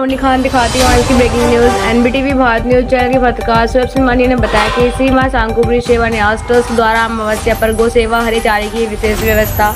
मोनी खान दिखाती हूँ आज की breaking news. NBTV Bharat news channel के पत्रकार सुरभ सिंघानिया ने बताया कि श्री मां शांकुबरी सेवा न्यास ट्रस्ट द्वारा अमावस्या पर गौ सेवा हरे चारे की विशेष व्यवस्था।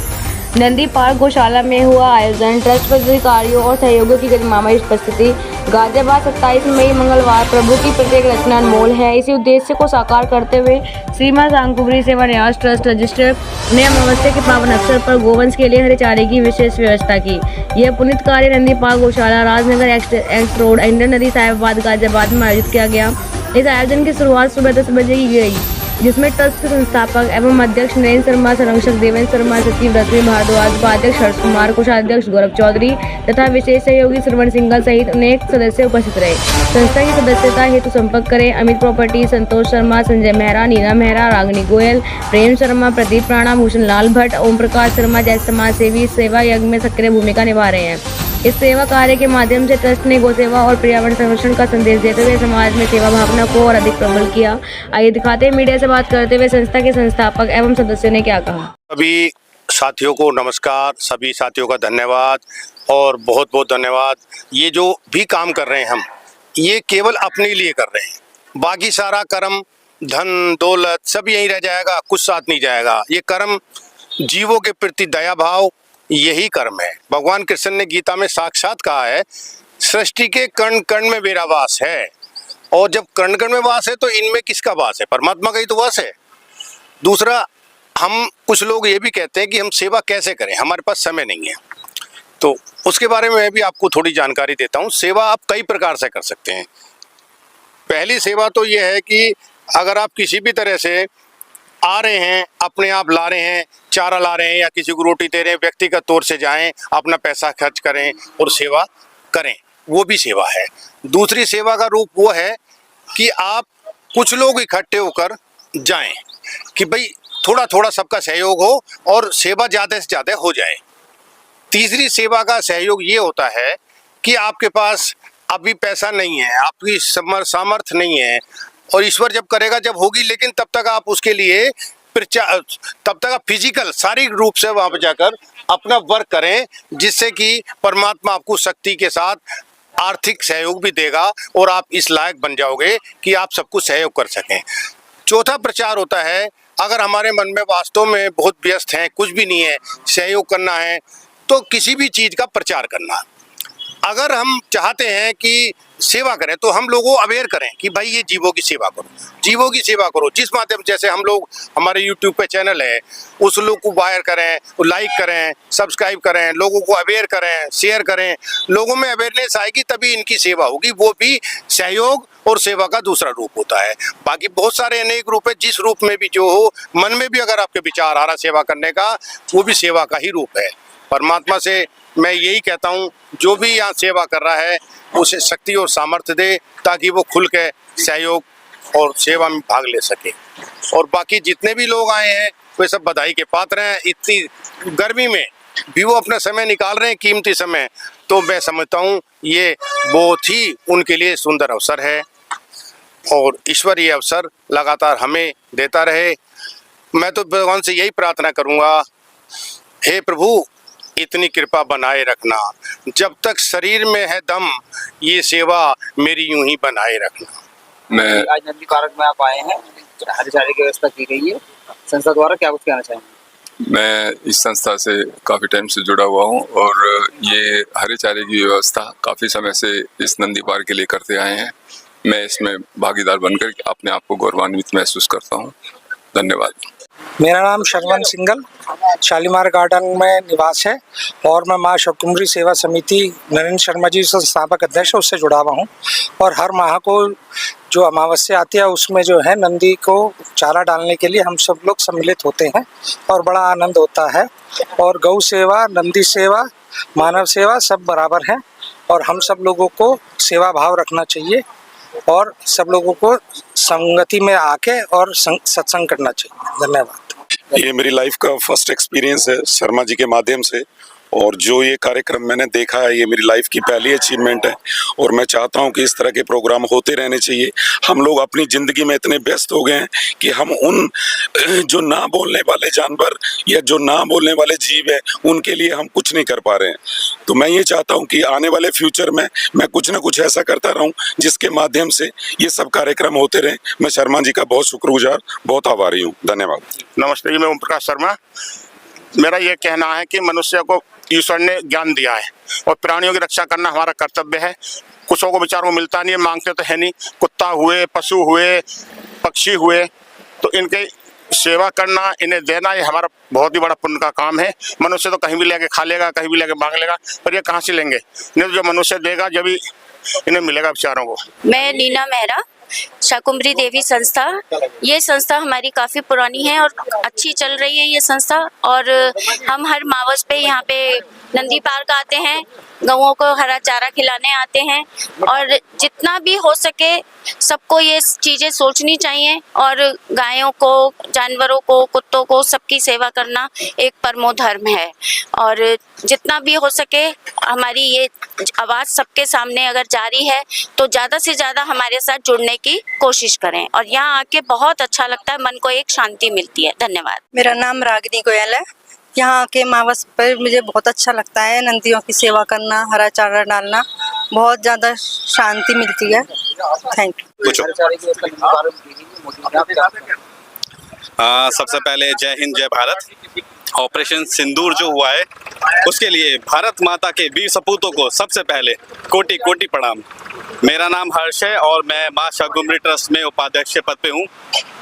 नंदी पार्क गौशाला में हुआ आयोजन। ट्रस्ट पदाधिकारियों और सहयोगियों की गरिमामय उपस्थिति। गाजियाबाद 27 मई मंगलवार। प्रभु की प्रत्येक रचना अनमोल है। इसी उद्देश्य को साकार करते हुए श्री मां शांकुबरी सेवा न्यास ट्रस्ट रजिस्टर ने अमावस्या के पावन अवसर पर गोवंश के लिए हरे चारे की विशेष व्यवस्था की। यह पुनीत कार्य नंदी पार्क गौशाला राजनगर एक्स रोड इंडियन नदी साहिबाबाद गाजियाबाद में आयोजित किया गया। इस आयोजन की शुरुआत सुबह 10 बजे की गई, जिसमें ट्रस्ट के संस्थापक एवं अध्यक्ष नरेंद्र शर्मा, संरक्षक देवेंद्र शर्मा, सचिव रश्मि भारद्वाज, उपाध्यक्ष हर्ष कुमार, कोषाध्यक्ष गौरव चौधरी तथा विशेष सहयोगी श्रवण सिंघल सहित अनेक सदस्य उपस्थित रहे। संस्था की सदस्यता हेतु संपर्क करें अमित प्रॉपर्टी, संतोष शर्मा, संजय मेहरा, नीना मेहरा, रागिनी गोयल, प्रेम शर्मा, प्रदीप राणा, भूषण लाल भट्ट, ओम प्रकाश शर्मा जैसे समाज सेवी सेवा यज्ञ में सक्रिय भूमिका निभा रहे हैं। इस सेवा कार्य के माध्यम से ट्रस्ट ने गौ सेवा और पर्यावरण संरक्षण का संदेश देते हुए समाज में सेवा भावना को और अधिक प्रबल किया। आइए दिखाते हैं मीडिया से बात करते हुए संस्था के संस्थापक एवं सदस्यों ने क्या कहा। सभी साथियों को नमस्कार, सभी साथियों का धन्यवाद और बहुत बहुत धन्यवाद। ये जो भी काम कर रहे हैं हम, ये केवल अपने लिए कर रहे हैं। बाकी सारा कर्म, धन दौलत सब यहीं रह जाएगा, कुछ साथ नहीं जाएगा। ये कर्म जीवों के प्रति दया भाव, यही कर्म है। भगवान कृष्ण ने गीता में साक्षात कहा है, सृष्टि के कण कण में मेरा वास है। और जब कण कण में वास है तो इनमें किसका वास है? परमात्मा का ही तो वास है। दूसरा, हम कुछ लोग ये भी कहते हैं कि हम सेवा कैसे करें, हमारे पास समय नहीं है। तो उसके बारे में मैं भी आपको थोड़ी जानकारी देता हूँ। सेवा आप कई प्रकार से कर सकते हैं। पहली सेवा तो ये है कि अगर आप किसी भी तरह से आ रहे हैं, अपने आप ला रहे हैं, चारा ला रहे हैं या किसी को रोटी दे रहे हैं, व्यक्तिगत तौर से जाएं, अपना पैसा खर्च करें और सेवा करें, वो भी सेवा है। दूसरी सेवा का रूप वो है कि आप कुछ लोग इकट्ठे होकर जाएं कि भाई थोड़ा थोड़ा सबका सहयोग हो और सेवा ज़्यादा से ज़्यादा हो जाए। तीसरी सेवा का सहयोग ये होता है कि आपके पास अभी पैसा नहीं है, आपकी सामर्थ्य नहीं है और ईश्वर जब करेगा जब होगी, लेकिन तब तक आप उसके लिए तब तक आप फिजिकल शारीरिक रूप से वहां पर जाकर अपना वर्क करें, जिससे कि परमात्मा आपको शक्ति के साथ आर्थिक सहयोग भी देगा और आप इस लायक बन जाओगे कि आप सबको सहयोग कर सकें। चौथा प्रचार होता है, अगर हमारे मन में वास्तव में बहुत व्यस्त हैं, कुछ भी नहीं है, सहयोग करना है, तो किसी भी चीज़ का प्रचार करना। अगर हम चाहते हैं कि सेवा करें तो हम लोगों को अवेयर करें कि भाई ये जीवों की सेवा करो, जीवों की सेवा करो। जिस माध्यम जैसे हम लोग, हमारे YouTube पे चैनल है, उस लोग को वायर करें, लाइक करें, सब्सक्राइब करें, लोगों को अवेयर करें, शेयर करें। लोगों में अवेयरनेस आएगी तभी इनकी सेवा होगी। वो भी सहयोग और सेवा का दूसरा रूप होता है। बाकी बहुत सारे अनेक रूप है, जिस रूप में भी जो हो, मन में भी अगर आपके विचार आ रहा सेवा करने का, वो भी सेवा का ही रूप है। परमात्मा से मैं यही कहता हूँ, जो भी यहाँ सेवा कर रहा है उसे शक्ति और सामर्थ्य दे, ताकि वो खुल के सहयोग और सेवा में भाग ले सके। और बाकी जितने भी लोग आए हैं वे सब बधाई के पात्र हैं। इतनी गर्मी में भी वो अपना समय निकाल रहे हैं, कीमती समय, तो मैं समझता हूँ ये बहुत ही उनके लिए सुंदर अवसर है और ईश्वर ये अवसर लगातार हमें देता रहे। मैं तो भगवान से यही प्रार्थना करूँगा, हे प्रभु इतनी कृपा बनाए रखना, जब तक शरीर में है दम, ये सेवा मेरी यूं ही बनाए रखना। मैं आज नंदी पार्क में आप आए हैं, हरे चारे की व्यवस्था की गई है संस्था द्वारा, क्या कुछ कहना चाहेंगे? मैं इस संस्था से काफ़ी टाइम से जुड़ा हुआ हूँ और ये हरे चारे की व्यवस्था काफ़ी समय से इस नंदी पार्क के लिए करते आए हैं। मैं इसमें भागीदार बनकर अपने आप को गौरवान्वित महसूस करता हूँ। धन्यवाद। मेरा नाम श्रवण सिंघल, शालीमार गार्डन में निवास है और मैं माँ शांकुबरी सेवा समिति नरेंद्र शर्मा जी संस्थापक अध्यक्ष उससे जुड़ा हुआ हूँ। और हर माह को जो अमावस्या आती है उसमें जो है नंदी को चारा डालने के लिए हम सब लोग सम्मिलित होते हैं और बड़ा आनंद होता है। और गौ सेवा, नंदी सेवा, मानव सेवा सब बराबर है और हम सब लोगों को सेवा भाव रखना चाहिए और सब लोगों को संगति में आके और सत्संग करना चाहिए। धन्यवाद। ये मेरी लाइफ का फर्स्ट एक्सपीरियंस है शर्मा जी के माध्यम से, और जो ये कार्यक्रम मैंने देखा है, ये मेरी लाइफ की पहली अचीवमेंट है और मैं चाहता हूँ कि इस तरह के प्रोग्राम होते रहने चाहिए। हम लोग अपनी ज़िंदगी में इतने व्यस्त हो गए हैं कि हम उन जो ना बोलने वाले जानवर या जो ना बोलने वाले जीव है उनके लिए हम कुछ नहीं कर पा रहे हैं। तो मैं ये चाहता हूँ कि आने वाले फ्यूचर में मैं कुछ ना कुछ ऐसा करता रहूँ जिसके माध्यम से ये सब कार्यक्रम होते रहें। मैं शर्मा जी का बहुत शुक्रगुजार, बहुत आभारी हूँ। धन्यवाद। नमस्ते जी, मैं ओम प्रकाश शर्मा। मेरा ये कहना है कि मनुष्य को ईश्वर ने ज्ञान दिया है और प्राणियों की रक्षा करना हमारा कर्तव्य है। कुछों को बेचारों को मिलता नहीं है, मांगते तो है नहीं। कुत्ता हुए, पशु हुए, पक्षी हुए, तो इनके सेवा करना, इन्हें देना, ये हमारा बहुत ही बड़ा पुण्य का काम है। मनुष्य तो कहीं भी लेके खा लेगा, कहीं भी लेके मांग लेगा, पर ये कहाँ से लेंगे? नहीं तो जो मनुष्य देगा जब ही इन्हें मिलेगा बेचारों को। मैं नीना मेहरा, शाकुंभरी देवी संस्था। ये संस्था हमारी काफ़ी पुरानी है और अच्छी चल रही है ये संस्था। और हम हर मावस पे यहाँ पे नंदी पार्क आते हैं, गौओं को हरा चारा खिलाने आते हैं और जितना भी हो सके सबको ये चीज़ें सोचनी चाहिए और गायों को, जानवरों को, कुत्तों को, सबकी सेवा करना एक परमो धर्म है। और जितना भी हो सके हमारी ये आवाज़ सबके सामने अगर जारी है तो ज़्यादा से ज़्यादा हमारे साथ जुड़ने की कोशिश करें और यहाँ आके बहुत अच्छा लगता है, मन को एक शांति मिलती है। धन्यवाद। मेरा नाम रागिनी गोयल है। यहाँ के मावस पर मुझे बहुत अच्छा लगता है, नंदियों की सेवा करना, हरा चारा डालना, बहुत ज़्यादा शांति मिलती है। Thank you. हरे चारे की व्यवस्था नंदी पार्क में की गई है, मोदी जी, आप क्या कहते हैं? सबसे पहले जय हिंद, जय भारत। ऑपरेशन सिंदूर जो हुआ है उसके लिए भारत माता के वीर सपूतों को सबसे पहले कोटि कोटि प्रणाम। मेरा नाम हर्ष है और मैं माँ शाकुंभरी ट्रस्ट में उपाध्यक्ष पद पे हूँ।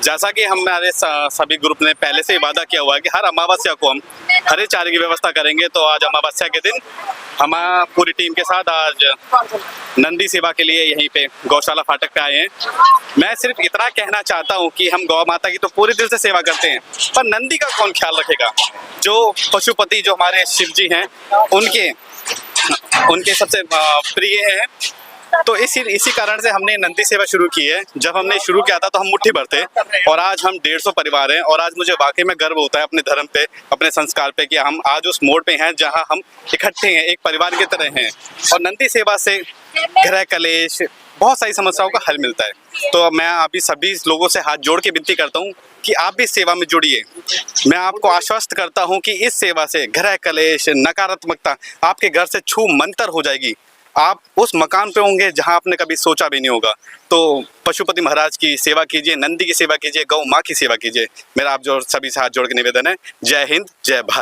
जैसा कि हमारे सभी ग्रुप ने पहले से ही वादा किया हुआ है कि हर अमावस्या को हम हरे चारे की व्यवस्था करेंगे, तो आज अमावस्या के दिन हम पूरी टीम के साथ आज नंदी सेवा के लिए यहीं पे गौशाला फाटक पे आए हैं। मैं सिर्फ इतना कहना चाहता हूँ कि हम गौ माता की तो पूरे दिल से सेवा करते हैं, पर नंदी का कौन ख्याल रखेगा? जो पशुपति, जो हमारे शिव जी हैं, उनके सबसे प्रिय हैं। तो इसी कारण से हमने नंदी सेवा शुरू की है। जब हमने शुरू किया था तो हम मुट्ठी भर थे और आज हम 150 परिवार हैं और आज मुझे वाकई में गर्व होता है अपने धर्म पे, अपने संस्कार पे कि हम आज उस मोड़ पे हैं जहां हम इकट्ठे हैं, एक परिवार की तरह हैं। और नंदी सेवा से गृह कलेश, बहुत सारी समस्याओं का हल मिलता है। तो मैं अभी सभी लोगों से हाथ जोड़ के विनती करता हूँ कि आप भी इस सेवा में जुड़िए। मैं आपको आश्वस्त करता हूँ कि इस सेवा से गृह कलेश, नकारात्मकता आपके घर से छू मंतर हो जाएगी। आप उस मकान पे होंगे जहां आपने कभी सोचा भी नहीं होगा। तो पशुपति महाराज की सेवा कीजिए, नंदी की सेवा कीजिए, गौ माँ की सेवा कीजिए। मेरा आप जो सभी से हाथ जोड़ के निवेदन है। जय हिंद, जय भारत।